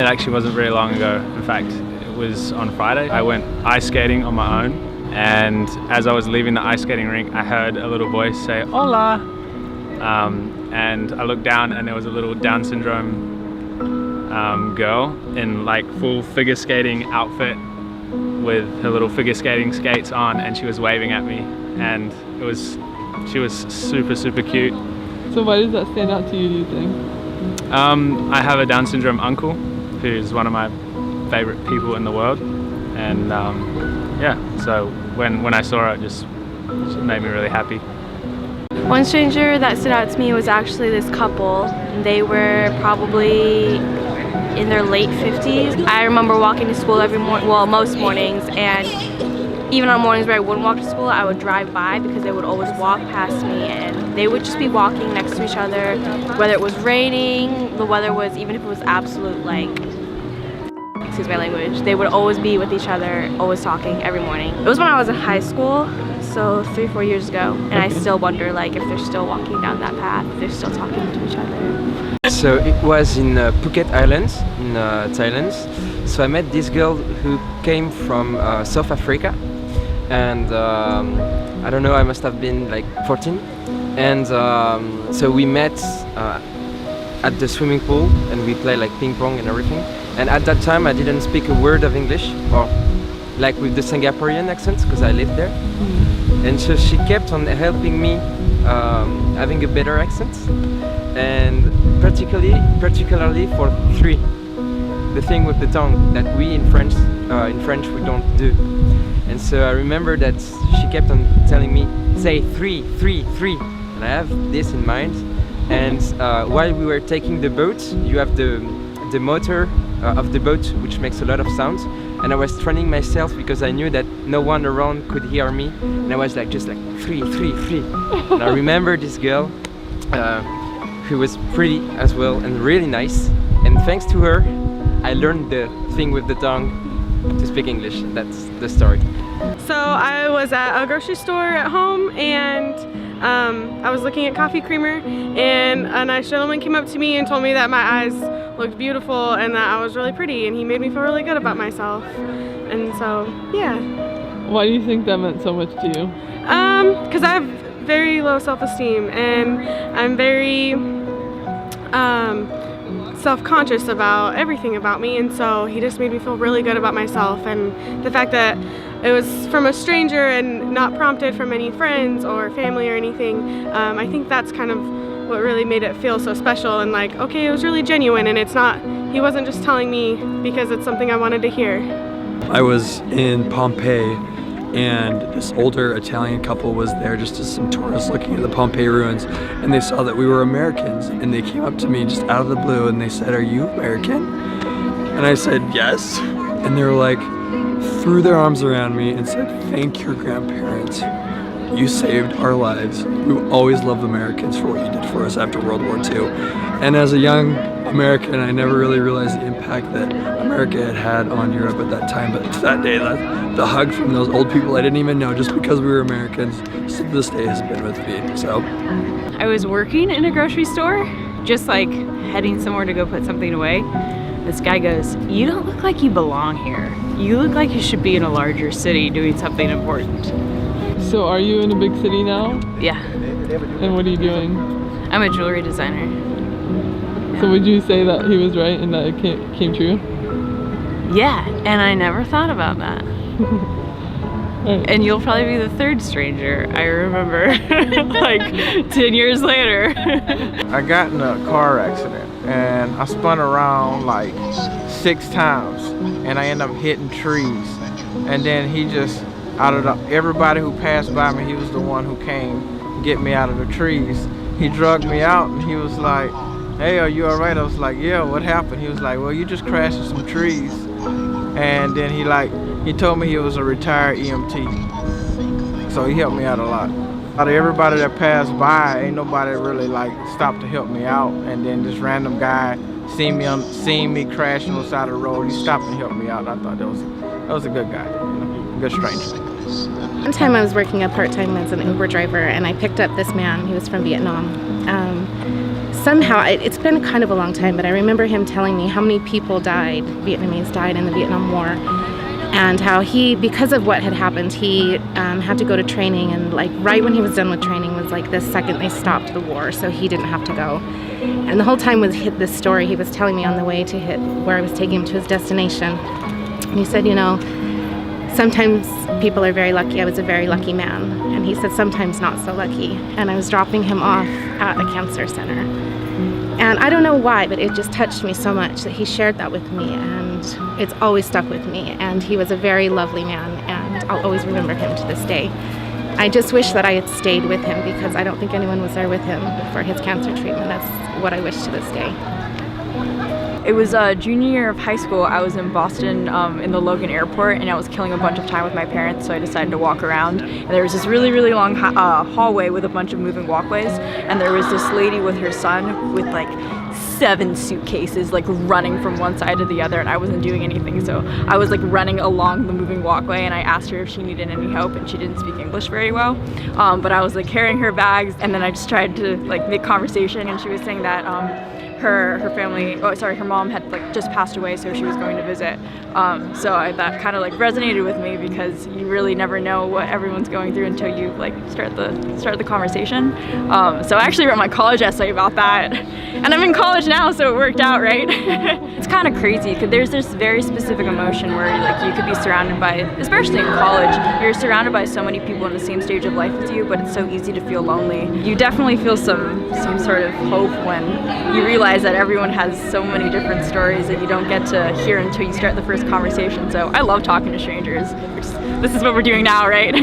It actually wasn't very long ago. In fact, it was on Friday. I went ice skating on my own, and as I was leaving the ice skating rink, I heard a little voice say, "Hola!" And I looked down, and there was a little Down syndrome girl in like full figure skating outfit with her little figure skating skates on, and she was waving at me, and she was super cute. So why does that stand out to you, do you think? I have a Down syndrome uncle who's one of my favorite people in the world, and yeah, so when I saw her, it just made me really happy. One stranger that stood out to me was actually this couple. They were probably in their late 50s. I remember walking to school every morning, well, most mornings, and even on mornings where I wouldn't walk to school, I would drive by because they would always walk past me, and they would just be walking next to each other, whether it was raining, the weather was, even if it was absolute, like, excuse my language, they would always be with each other, always talking every morning. It was when I was in high school, so 3-4 years ago, and I still wonder, like, if they're still walking down that path, if they're still talking to each other. So it was in Phuket Islands in Thailand. So I met this girl who came from South Africa, and I don't know, I must have been like 14, and so we met at the swimming pool, and we played like ping pong and everything. And at that time I didn't speak a word of English, or like with the Singaporean accent, because I lived there. And so she kept on helping me having a better accent, and particularly for 3, the thing with the tongue that we in French we don't do. And so I remember that she kept on telling me, say 3, 3, 3, and I have this in mind. And while we were taking the boat, you have the motor of the boat, which makes a lot of sounds, and I was training myself because I knew that no one around could hear me, and I was like just like 3, 3, 3. And I remember this girl who was pretty as well and really nice, and thanks to her I learned the thing with the tongue to speak English. That's the story. So I was at a grocery store at home, and I was looking at coffee creamer, and a nice gentleman came up to me and told me that my eyes looked beautiful and that I was really pretty, and he made me feel really good about myself. And so, yeah. Why do you think that meant so much to you? Because I have very low self-esteem, and I'm very self-conscious about everything about me, and so he just made me feel really good about myself. And the fact that it was from a stranger and not prompted from any friends or family or anything, I think that's kind of what really made it feel so special, and like, okay, it was really genuine, and it's not, he wasn't just telling me because it's something I wanted to hear. I was in Pompeii, and this older Italian couple was there just as some tourists looking at the Pompeii ruins, and they saw that we were Americans, and they came up to me just out of the blue and they said, "Are you American?" And I said, "Yes." And they were like, threw their arms around me and said, "Thank your grandparents. You saved our lives. We always loved Americans for what you did for us after World War II." And as a young American, I never really realized the impact that America had on Europe at that time. But that day, the hug from those old people I didn't even know just because we were Americans, to this day has been with me. So I was working in a grocery store, just like heading somewhere to go put something away. This guy goes, "You don't look like you belong here. You look like you should be in a larger city doing something important." So are you in a big city now? Yeah. And what are you doing? I'm a jewelry designer. So would you say that he was right and that it came true? Yeah, and I never thought about that. Right. And you'll probably be the 3rd stranger I remember like 10 years later. I got in a car accident and I spun around like 6 times and I ended up hitting trees. And then he just, out of everybody who passed by me, he was the one who came get me out of the trees. He drugged me out and he was like, "Hey, are you all right?" I was like, "Yeah, what happened?" He was like, "Well, you just crashed into some trees." And then he told me he was a retired EMT. So he helped me out a lot. Out of everybody that passed by, ain't nobody really like stopped to help me out. And then this random guy seen me crashing on the side of the road. He stopped and helped me out. I thought that was a good guy, a good stranger. One time I was working a part-time as an Uber driver, and I picked up this man. He was from Vietnam. somehow, it's been kind of a long time, but I remember him telling me how many people died, Vietnamese died in the Vietnam War, and how he, because of what had happened, he had to go to training, and like right when he was done with training was like the second they stopped the war, so he didn't have to go. And the whole time with this story, he was telling me on the way to where I was taking him to his destination. And he said, you know, sometimes people are very lucky. I was a very lucky man. And he said, sometimes not so lucky. And I was dropping him off at a cancer center. And I don't know why, but it just touched me so much that he shared that with me. And it's always stuck with me. And he was a very lovely man. And I'll always remember him to this day. I just wish that I had stayed with him because I don't think anyone was there with him for his cancer treatment. That's what I wish to this day. It was junior year of high school. I was in Boston in the Logan airport, and I was killing a bunch of time with my parents, so I decided to walk around. And there was this really, really long hallway with a bunch of moving walkways, and there was this lady with her son with like 7 suitcases like running from one side to the other, and I wasn't doing anything, so I was like running along the moving walkway, and I asked her if she needed any help, and she didn't speak English very well, but I was like carrying her bags, and then I just tried to like make conversation, and she was saying that her family, her mom had like just passed away, so she was going to visit. So that kind of like resonated with me because you really never know what everyone's going through until you like start the conversation. So I actually wrote my college essay about that, and I'm in college now, so it worked out, right? It's kind of crazy because there's this very specific emotion where like you could be surrounded by, especially in college, you're surrounded by so many people in the same stage of life as you, but it's so easy to feel lonely. You definitely feel some sort of hope when you realize that everyone has so many different stories that you don't get to hear until you start the first conversation. So I love talking to strangers. This is what we're doing now, right?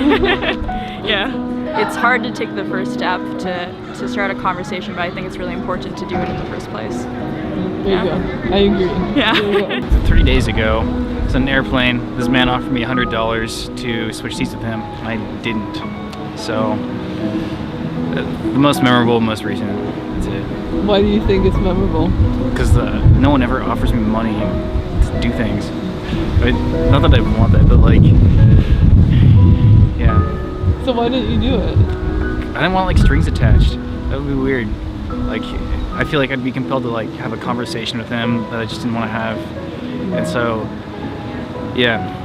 Yeah. It's hard to take the first step to start a conversation, but I think it's really important to do it in the first place. There you go. I agree. Yeah. 3 days ago, I was on an airplane. This man offered me $100 to switch seats with him, and I didn't. So, the most memorable, most recent. That's it. Why do you think it's memorable? Because no one ever offers me money to do things. I mean, not that I want that, but like, yeah. So why didn't you do it? I didn't want like strings attached. That would be weird. Like, I feel like I'd be compelled to like have a conversation with him that I just didn't want to have. And so, yeah.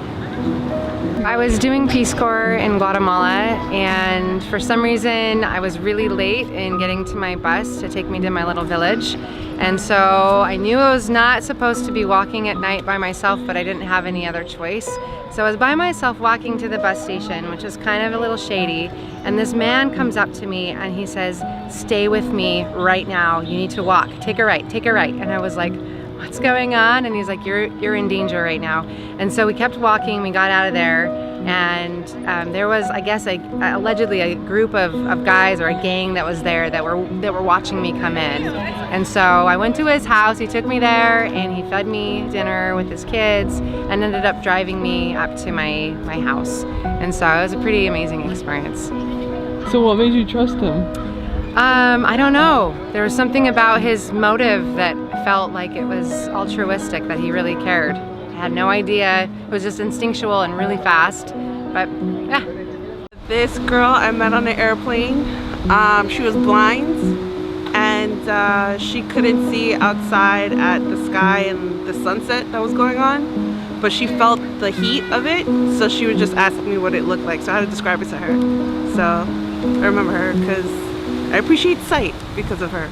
I was doing Peace Corps in Guatemala, and for some reason I was really late in getting to my bus to take me to my little village. And so I knew I was not supposed to be walking at night by myself, but I didn't have any other choice. So I was by myself walking to the bus station, which is kind of a little shady, and this man comes up to me and he says, "Stay with me right now, you need to walk, take a right, take a right." And I was like, what's going on? And he's like, you're in danger right now. And so we kept walking, we got out of there, and there was, I guess, allegedly a group of guys or a gang that was there that were watching me come in. And so I went to his house, he took me there, and he fed me dinner with his kids, and ended up driving me up to my house. And so it was a pretty amazing experience. So what made you trust him? I don't know. There was something about his motive that felt like it was altruistic, that he really cared. I had no idea. It was just instinctual and really fast, but yeah. This girl I met on the airplane, she was blind, and she couldn't see outside at the sky and the sunset that was going on, but she felt the heat of it, so she would just ask me what it looked like, so I had to describe it to her. So I remember her because I appreciate sight because of her.